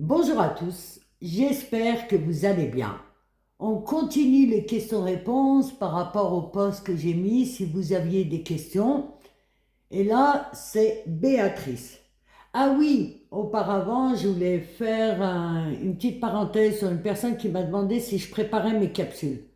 Bonjour à tous, j'espère que vous allez bien. On continue les questions-réponses par rapport au post que j'ai mis si vous aviez des questions. Et là, c'est Béatrice. Ah oui, auparavant, je voulais faire une petite parenthèse sur une personne qui m'a demandé si je préparais mes capsules.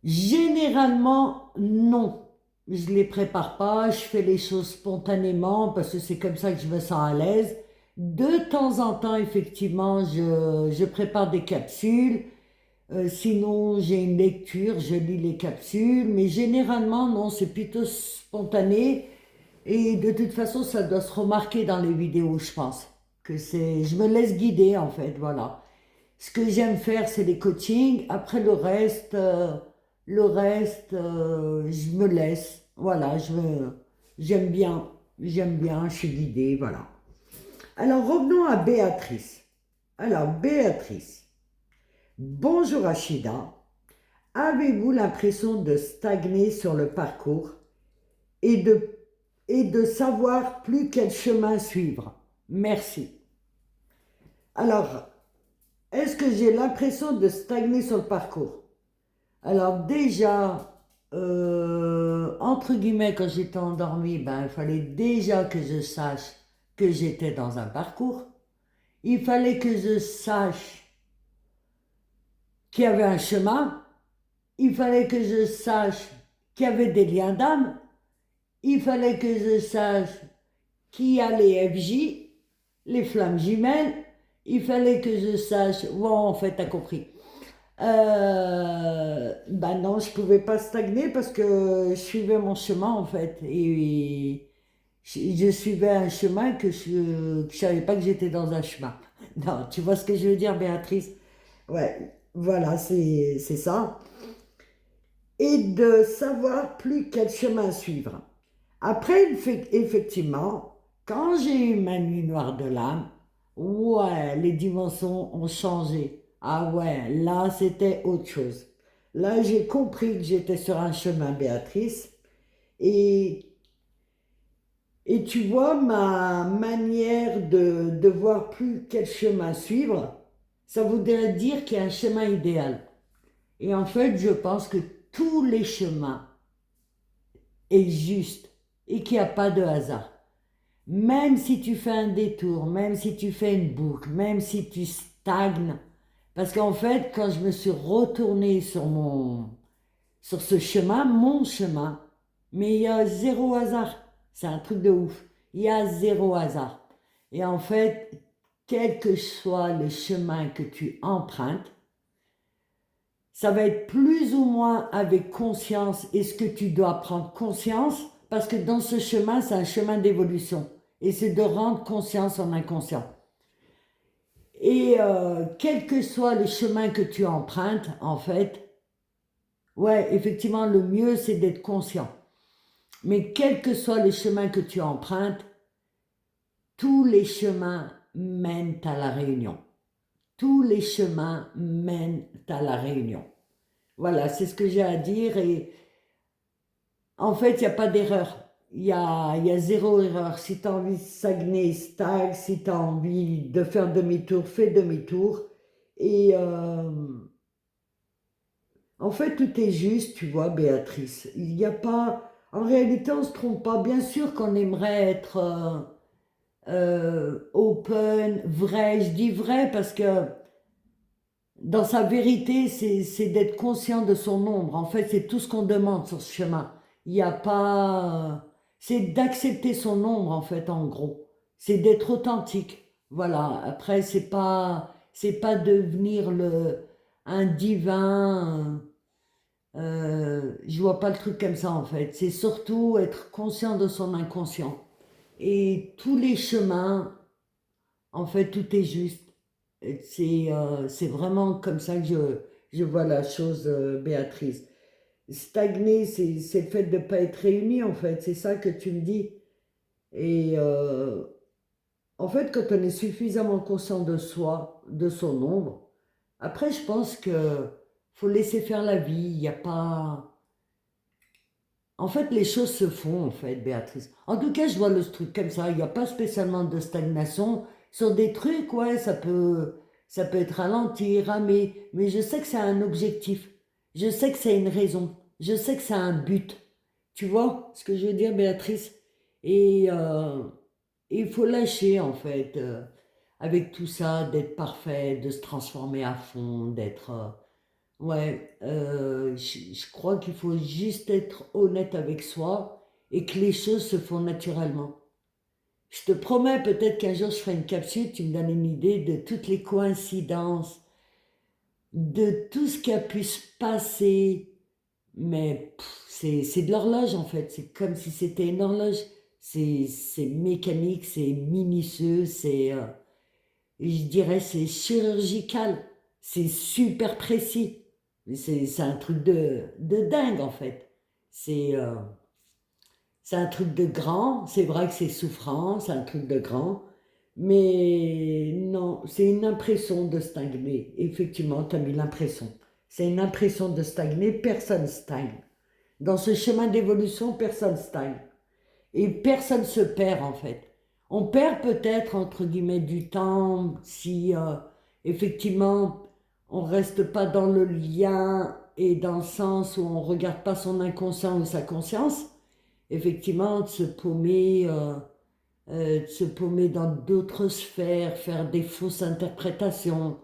Généralement, non. Je ne les prépare pas, je fais les choses spontanément parce que c'est comme ça que je me sens à l'aise. De temps en temps, effectivement, je prépare des capsules. Sinon, j'ai une lecture, je lis les capsules. Mais généralement, non, c'est plutôt spontané. Et de toute façon, ça doit se remarquer dans les vidéos, je pense. Je me laisse guider, en fait, voilà. Ce que j'aime faire, c'est les coachings. Après je me laisse. Voilà, j'aime bien, je suis guidée, voilà. Alors revenons à Béatrice. Alors Béatrice, bonjour Achida. Avez-vous l'impression de stagner sur le parcours et de, et de savoir plus quel chemin suivre? Merci. Alors, est-ce que j'ai l'impression de stagner sur le parcours? Alors déjà, entre guillemets, quand j'étais endormie, ben, il fallait déjà que je sache que j'étais dans un parcours. Il fallait que je sache qu'il y avait un chemin. Il fallait que je sache qu'il y avait des liens d'âme. Il fallait que je sache qu'il y a les FJ, les flammes jumelles. Il fallait que je sache... Bon, en fait, t'as compris. Ben non, je pouvais pas stagner parce que je suivais mon chemin en fait. Et je suivais un chemin que je savais pas que j'étais dans un chemin. Non, tu vois ce que je veux dire, Béatrice? Ouais, voilà, c'est ça. Et de savoir plus quel chemin suivre. Après, effectivement, quand j'ai eu ma nuit noire de l'âme, ouais, les dimensions ont changé. Ah ouais, là, c'était autre chose. Là, j'ai compris que j'étais sur un chemin, Béatrice. Et, et tu vois, ma manière de voir plus quel chemin suivre, ça voudrait dire qu'il y a un chemin idéal. Et en fait, je pense que tous les chemins est juste et qu'il n'y a pas de hasard. Même si tu fais un détour, même si tu fais une boucle, même si tu stagnes, parce qu'en fait, quand je me suis retournée sur ce chemin, mon chemin, mais il y a zéro hasard. C'est un truc de ouf. Il y a zéro hasard. Et en fait, quel que soit le chemin que tu empruntes, ça va être plus ou moins avec conscience. Est-ce que tu dois prendre conscience? Parce que dans ce chemin, c'est un chemin d'évolution. Et c'est de rendre conscience en inconscient. Et quel que soit le chemin que tu empruntes, en fait, ouais, effectivement, le mieux, c'est d'être conscient. Mais quel que soit le chemin que tu empruntes, tous les chemins mènent à la réunion. Tous les chemins mènent à la réunion. Voilà, c'est ce que j'ai à dire. Et en fait, il n'y a pas d'erreur. Il y a zéro erreur. Si tu as envie de stagner, stagne. Si tu as envie de faire demi-tour, fais demi-tour. Et en fait, tout est juste, tu vois, Béatrice. Il n'y a pas... En réalité, on ne se trompe pas. Bien sûr qu'on aimerait être open, vrai. Je dis vrai parce que dans sa vérité, c'est d'être conscient de son ombre. En fait, c'est tout ce qu'on demande sur ce chemin. Il n'y a pas... C'est d'accepter son ombre, en fait, en gros. C'est d'être authentique. Voilà. Après, c'est pas devenir un divin. Je vois pas le truc comme ça, en fait. C'est surtout être conscient de son inconscient. Et tous les chemins, en fait, tout est juste. C'est vraiment comme ça que je vois la chose, Béatrice. Stagner, c'est le fait de ne pas être réuni, en fait. C'est ça que tu me dis. Et en fait, quand on est suffisamment conscient de soi, de son ombre, après, je pense que faut laisser faire la vie. Il n'y a pas... En fait, les choses se font, en fait, Béatrice. En tout cas, je vois le truc comme ça. Il n'y a pas spécialement de stagnation. Sur des trucs, ouais, ça peut être ralenti, ramer, mais je sais que c'est un objectif. Je sais que c'est une raison. Je sais que c'est un but. Tu vois ce que je veux dire, Béatrice? Et il faut lâcher, en fait, avec tout ça, d'être parfait, de se transformer à fond, d'être... ouais, je crois qu'il faut juste être honnête avec soi et que les choses se font naturellement. Je te promets, peut-être qu'un jour je ferai une capsule, tu me donnes une idée de toutes les coïncidences, de tout ce qui a pu se passer. Mais c'est de l'horloge en fait, c'est comme si c'était une horloge. C'est mécanique, c'est minutieux, je dirais, c'est chirurgical, c'est super précis. C'est un truc de dingue en fait. C'est euh, c'est un truc de grand, c'est vrai que c'est souffrant, c'est un truc de grand, mais non, c'est une impression de stagner. Effectivement, tu as mis l'impression. C'est une impression de stagner, personne stagne. Dans ce chemin d'évolution, personne stagne. Et personne se perd en fait. On perd peut-être, entre guillemets, du temps si effectivement on reste pas dans le lien et dans le sens où on regarde pas son inconscient ou sa conscience. Effectivement, de se paumer dans d'autres sphères, faire des fausses interprétations,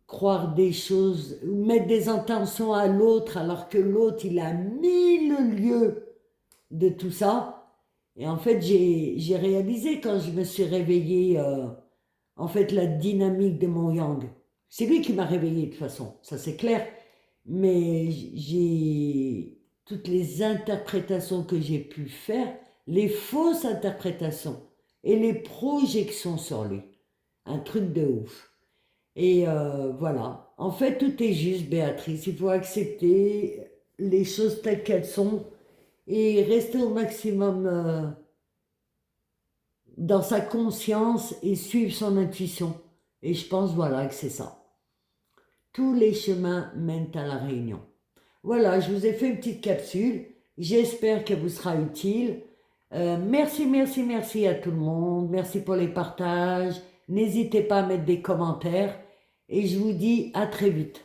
croire des choses, mettre des intentions à l'autre alors que l'autre, il a mille lieues de tout ça. Et en fait, j'ai réalisé quand je me suis réveillée, en fait, la dynamique de mon yang. C'est lui qui m'a réveillée de toute façon, ça c'est clair. Mais j'ai toutes les interprétations que j'ai pu faire, les fausses interprétations et les projections sur lui. Un truc de ouf. Et voilà. En fait, tout est juste, Béatrice. Il faut accepter les choses telles qu'elles sont et rester au maximum dans sa conscience et suivre son intuition. Et je pense, voilà, que c'est ça. Tous les chemins mènent à la réunion. Voilà, je vous ai fait une petite capsule. J'espère qu'elle vous sera utile. Merci, merci, merci à tout le monde. Merci pour les partages. N'hésitez pas à mettre des commentaires. Et je vous dis à très vite.